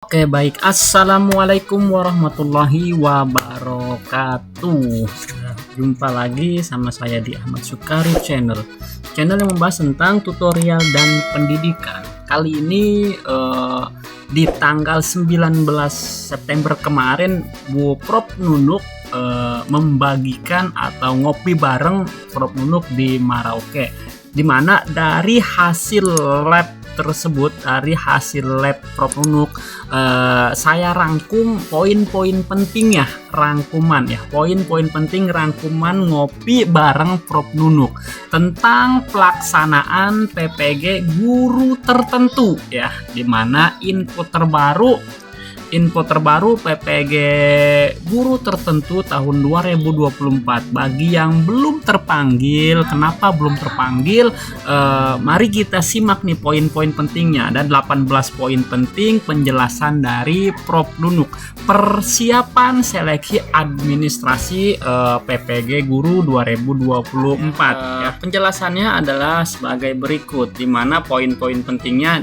Oke, baik. Assalamualaikum warahmatullahi wabarakatuh. Jumpa lagi sama saya di Ahmad Sukari Channel yang membahas tentang tutorial dan pendidikan. Kali ini di tanggal 19 September kemarin Bu Prof Nunuk membagikan atau ngopi bareng Prof Nunuk di Merauke, dimana dari hasil lab tersebut, dari hasil lab Prof Nunuk, saya rangkum poin-poin pentingnya, poin-poin penting rangkuman ngopi bareng Prof Nunuk tentang pelaksanaan PPG guru tertentu ya, dimana info terbaru PPG guru tertentu tahun 2024 bagi yang belum terpanggil. Kenapa belum terpanggil? Mari kita simak nih poin-poin pentingnya. Ada 18 poin penting penjelasan dari Prof Nunuk. Persiapan seleksi administrasi PPG guru 2024 ya. Penjelasannya adalah sebagai berikut, di mana poin-poin pentingnya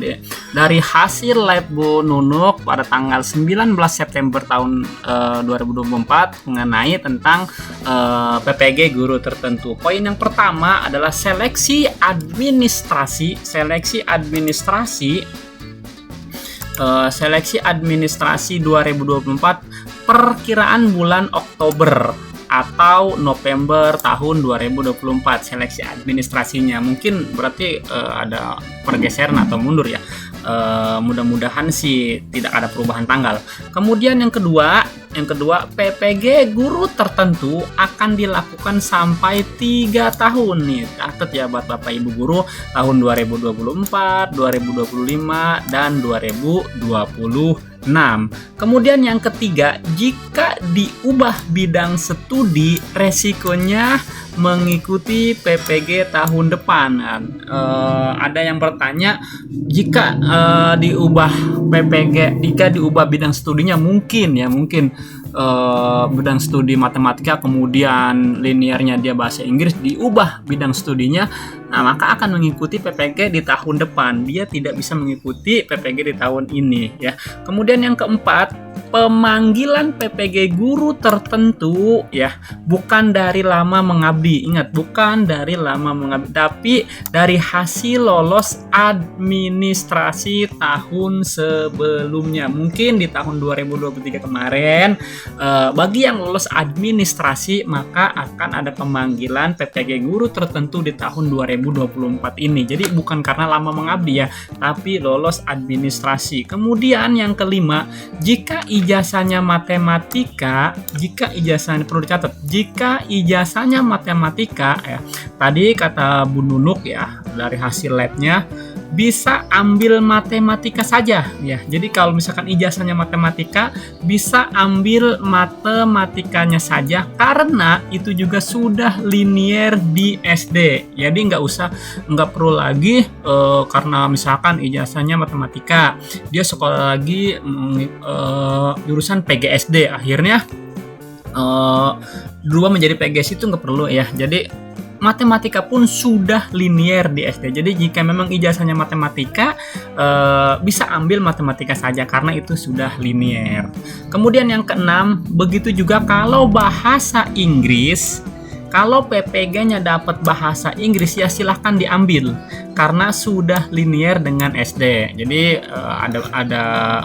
dari hasil lab Bu Nunuk pada tanggal 19 September tahun 2024 mengenai tentang PPG guru tertentu. Poin yang pertama adalah seleksi administrasi seleksi administrasi 2024 perkiraan bulan Oktober atau November tahun 2024 seleksi administrasinya. Mungkin berarti ada pergeseran atau mundur ya. Mudah-mudahan sih tidak ada perubahan tanggal. Kemudian yang kedua PPG guru tertentu akan dilakukan sampai 3 tahun nih. Catat ya buat Bapak Ibu guru, tahun 2024, 2025 dan 2026. Kemudian yang ketiga, jika diubah bidang studi, resikonya mengikuti PPG tahun depan. Ada yang bertanya, jika diubah PPG, jika diubah bidang studinya, mungkin bidang studi matematika kemudian linearnya dia bahasa Inggris, diubah bidang studinya, nah maka akan mengikuti PPG di tahun depan. Dia tidak bisa mengikuti PPG di tahun ini ya. Kemudian yang keempat, pemanggilan PPG guru tertentu ya, bukan dari lama mengabdi. Ingat, bukan dari lama mengabdi, tapi dari hasil lolos administrasi tahun sebelumnya. Mungkin di tahun 2023 kemarin, bagi yang lolos administrasi maka akan ada pemanggilan PPG guru tertentu di tahun 2024 ini. Jadi bukan karena lama mengabdi ya, tapi lolos administrasi. Kemudian yang kelima, jika ijazahnya matematika, perlu dicatat, jika ijazahnya matematika ya, tadi kata Bu Nunuk ya, dari hasil labnya bisa ambil matematika saja ya. Jadi kalau misalkan ijazahnya matematika, bisa ambil matematikanya saja karena itu juga sudah linier di SD. Jadi nggak perlu lagi karena misalkan ijazahnya matematika, dia sekolah lagi jurusan PGSD, akhirnya berubah menjadi PGS, itu nggak perlu ya. Jadi matematika pun sudah linier di SD. Jadi jika memang ijazahnya matematika, bisa ambil matematika saja karena itu sudah linier. Kemudian yang keenam, begitu juga kalau bahasa Inggris, kalau PPG-nya dapat bahasa Inggris ya silahkan diambil karena sudah linier dengan SD. Jadi ada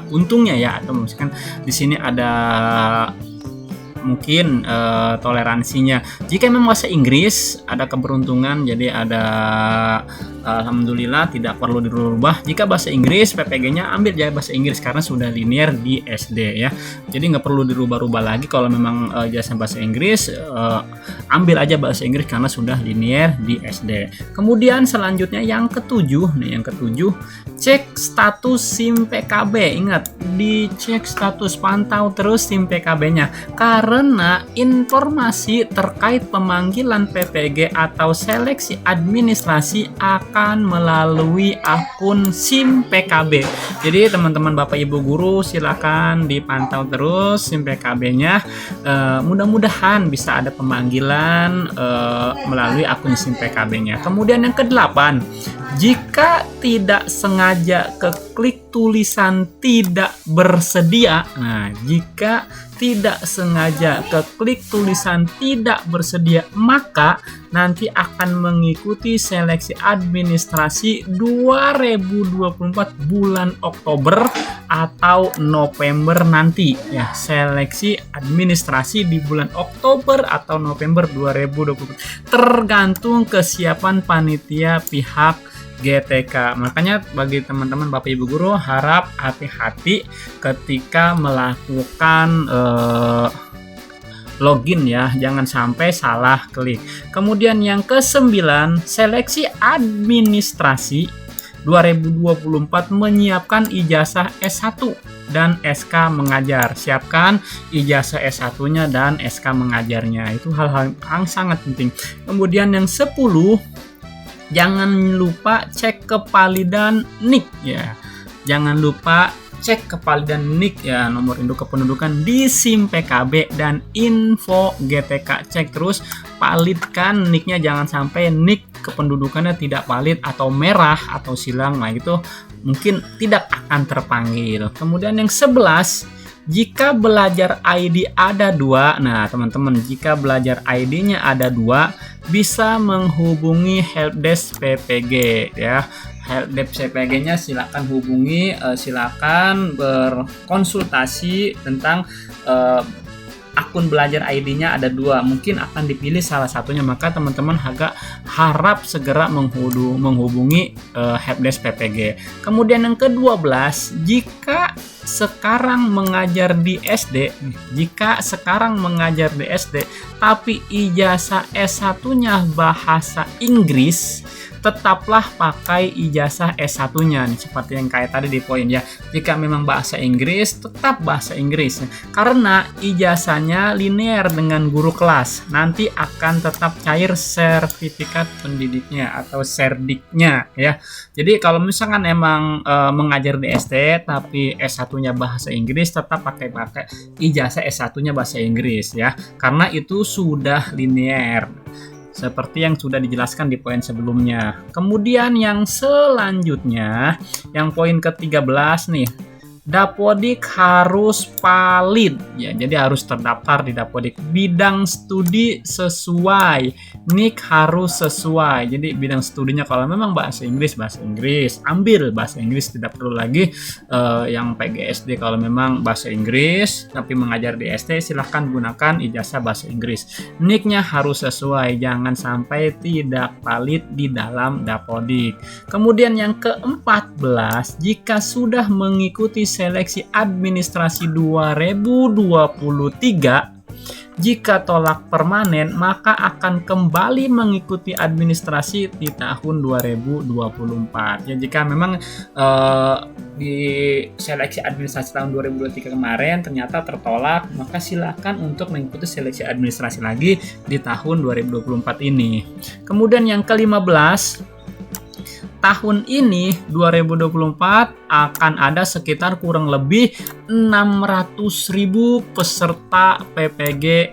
untungnya ya, atau misalkan di sini ada mungkin toleransinya. Jika memang bahasa Inggris ada keberuntungan, jadi ada alhamdulillah tidak perlu dirubah. Jika bahasa Inggris, PPG-nya ambil aja bahasa Inggris karena sudah linier di SD ya. Jadi nggak perlu dirubah-rubah lagi. Kalau memang jasa bahasa Inggris, ambil aja bahasa Inggris karena sudah linier di SD. Kemudian selanjutnya yang ketujuh, cek status SIM PKB. Ingat, dicek status, pantau terus SIM PKB-nya karena informasi terkait pemanggilan PPG atau seleksi administrasi akan melalui akun SIM PKB. Jadi teman-teman Bapak Ibu guru silakan dipantau terus SIM PKB-nya. Mudah-mudahan bisa ada pemanggilan melalui akun SIM PKB-nya. Kemudian yang kedelapan, Jika tidak sengaja keklik tulisan tidak bersedia, nah jika tidak sengaja keklik tulisan tidak bersedia, maka nanti akan mengikuti seleksi administrasi 2024 bulan Oktober atau November nanti ya. Seleksi administrasi di bulan Oktober atau November 2024 tergantung kesiapan panitia pihak GTK. Makanya bagi teman-teman Bapak Ibu guru harap hati-hati ketika melakukan login ya, jangan sampai salah klik. Kemudian yang ke-9, seleksi administrasi 2024 menyiapkan ijazah S1 dan SK mengajar. Siapkan ijazah S1-nya dan SK mengajarnya. Itu hal-hal yang sangat penting. Kemudian yang 10, jangan lupa cek kevalidan NIK ya. Jangan lupa cek kevalidan NIK ya, nomor induk kependudukan di SIM PKB dan info GTK. Cek terus, validkan NIK-nya, jangan sampai NIK kependudukannya tidak valid atau merah atau silang. Nah, itu mungkin tidak akan terpanggil. Kemudian yang 11, jika belajar ID ada 2, nah teman-teman, jika belajar ID-nya ada 2, bisa menghubungi helpdesk PPG ya. Helpdesk PPG-nya silakan hubungi, silakan berkonsultasi tentang akun belajar ID-nya ada 2, mungkin akan dipilih salah satunya, maka teman-teman harap segera menghubungi helpdesk PPG. Kemudian yang ke-12, jika sekarang mengajar di SD, tapi ijazah S1-nya bahasa Inggris, tetaplah pakai ijazah S1-nya nih, seperti yang kayak tadi di poin ya. Jika memang bahasa Inggris, tetap bahasa Inggris karena ijazahnya linear dengan guru kelas. Nanti akan tetap cair sertifikat pendidiknya atau serdiknya ya. Jadi kalau misalkan emang mengajar di SD tapi S1-nya bahasa Inggris, tetap pakai ijazah S1-nya bahasa Inggris ya. Karena itu sudah linear, seperti yang sudah dijelaskan di poin sebelumnya. Kemudian yang selanjutnya, yang poin ke-13 nih, Dapodik harus valid ya, jadi harus terdaftar di Dapodik. Bidang studi sesuai, NIK harus sesuai. Jadi bidang studinya kalau memang bahasa Inggris, ambil bahasa Inggris, tidak perlu lagi yang PGSD. Kalau memang bahasa Inggris tapi mengajar di SD, silahkan gunakan ijazah bahasa Inggris. NIK-nya harus sesuai, jangan sampai tidak valid di dalam Dapodik. Kemudian yang ke-14, jika sudah mengikuti seleksi administrasi 2023, jika tolak permanen maka akan kembali mengikuti administrasi di tahun 2024. Ya, jika memang di seleksi administrasi tahun 2023 kemarin ternyata tertolak, maka silakan untuk mengikuti seleksi administrasi lagi di tahun 2024 ini. Kemudian yang ke-15, tahun ini 2024 akan ada sekitar kurang lebih 600.000 peserta PPG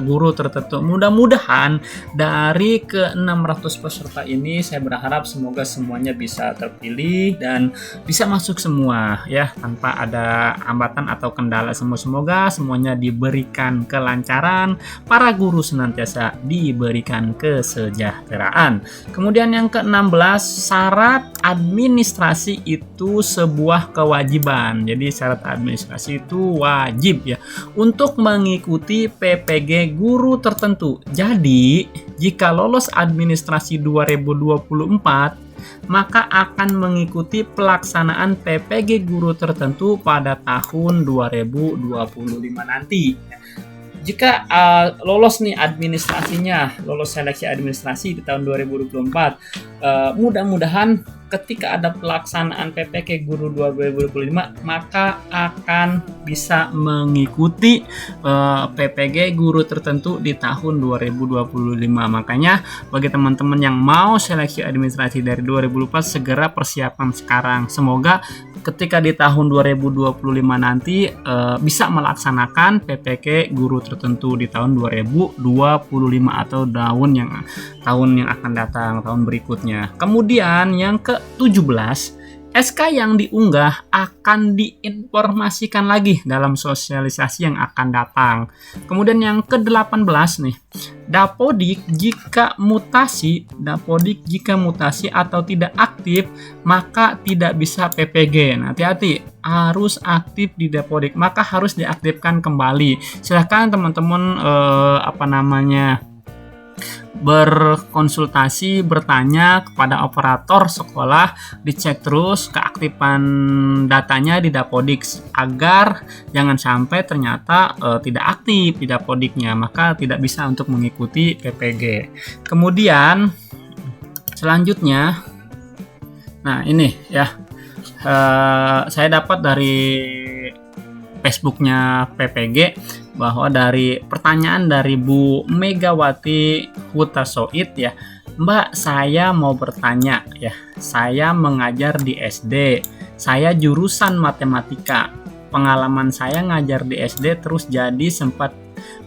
guru tertentu. Mudah-mudahan dari ke-600 peserta ini saya berharap semoga semuanya bisa terpilih dan bisa masuk semua ya, tanpa ada hambatan atau kendala. Semoga semuanya diberikan kelancaran, para guru senantiasa diberikan kesejahteraan. Kemudian yang ke-16, syarat administrasi itu sebuah kewajiban. Jadi syarat administrasi itu wajib ya untuk mengikuti PPG guru tertentu. Jadi jika lolos administrasi 2024, maka akan mengikuti pelaksanaan PPG guru tertentu pada tahun 2025 nanti. Jika lolos nih administrasinya, lolos seleksi administrasi di tahun 2024, mudah-mudahan ketika ada pelaksanaan PPG Guru 2025 maka akan bisa mengikuti PPG guru tertentu di tahun 2025. Makanya bagi teman-teman yang mau seleksi administrasi dari 2024 segera persiapan sekarang. Semoga ketika di tahun 2025 nanti bisa melaksanakan PPG guru tertentu di tahun 2025 atau tahun yang tahun yang akan datang, tahun berikutnya. Kemudian yang ke-17, SK yang diunggah akan diinformasikan lagi dalam sosialisasi yang akan datang. Kemudian yang ke-18 nih, Dapodik jika mutasi atau tidak aktif maka tidak bisa PPG. Nah, hati-hati, harus aktif di Dapodik, maka harus diaktifkan kembali. Silahkan teman-teman berkonsultasi, bertanya kepada operator sekolah, dicek terus keaktifan datanya di Dapodik agar jangan sampai ternyata tidak aktif di Dapodiknya, maka tidak bisa untuk mengikuti PPG. Kemudian selanjutnya, nah ini ya, saya dapat dari Facebooknya PPG bahwa dari pertanyaan dari Bu Megawati Hutasoid ya, Mbak, saya mau bertanya ya, saya mengajar di SD, saya jurusan matematika, pengalaman saya ngajar di SD terus jadi sempat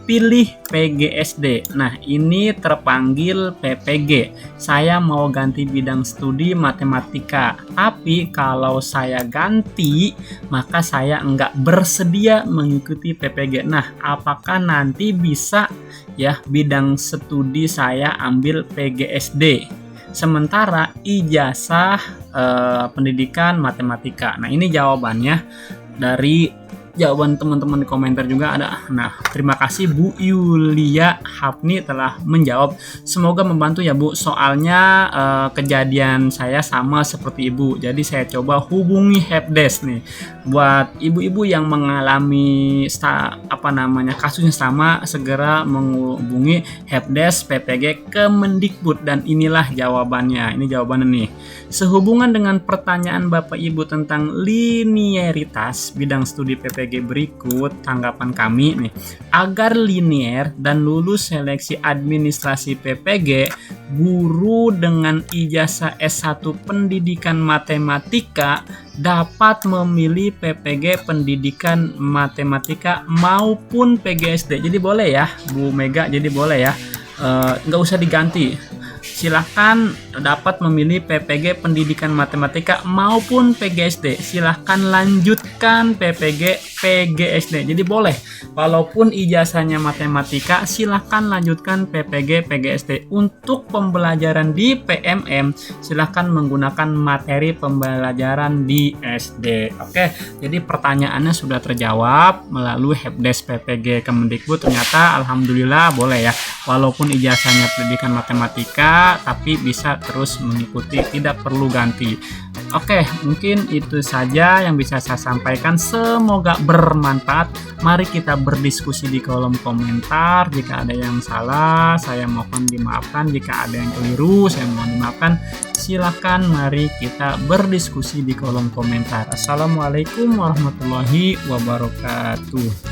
pilih PGSD. Nah, ini terpanggil PPG. Saya mau ganti bidang studi matematika. Tapi kalau saya ganti, maka saya enggak bersedia mengikuti PPG. Nah, apakah nanti bisa ya bidang studi saya ambil PGSD? Sementara ijazah pendidikan matematika. Nah, ini jawabannya dari jawaban teman-teman di komentar juga ada. Nah, terima kasih Bu Yulia Hafni telah menjawab. Semoga membantu ya Bu. Soalnya kejadian saya sama seperti Ibu. Jadi saya coba hubungi helpdesk nih. Buat ibu-ibu yang mengalami kasusnya sama, segera menghubungi helpdesk PPG Kemendikbud dan inilah jawabannya. Ini jawabannya nih. Sehubungan dengan pertanyaan Bapak Ibu tentang linearitas bidang studi PPG berikut tanggapan kami nih. Agar linear dan lulus seleksi administrasi PPG, guru dengan ijazah S1 pendidikan matematika dapat memilih PPG pendidikan matematika maupun PGSD. Jadi boleh ya Bu Mega, jadi boleh ya, nggak usah diganti. Silahkan dapat memilih PPG pendidikan matematika maupun PGSD. Silahkan lanjutkan PPG PGSD. Jadi boleh, walaupun ijazahnya matematika, silahkan lanjutkan PPG PGSD. Untuk pembelajaran di PMM, silahkan menggunakan materi pembelajaran di SD. Oke, jadi pertanyaannya sudah terjawab melalui helpdesk PPG Kemendikbud. Ternyata alhamdulillah boleh ya, walaupun ijazahnya pendidikan matematika tapi bisa terus mengikuti, tidak perlu ganti. Oke, mungkin itu saja yang bisa saya sampaikan. Semoga bermanfaat. Mari kita berdiskusi di kolom komentar. Jika ada yang salah, saya mohon dimaafkan. Jika ada yang keliru, saya mohon dimaafkan. Silakan mari kita berdiskusi di kolom komentar. Assalamualaikum warahmatullahi wabarakatuh.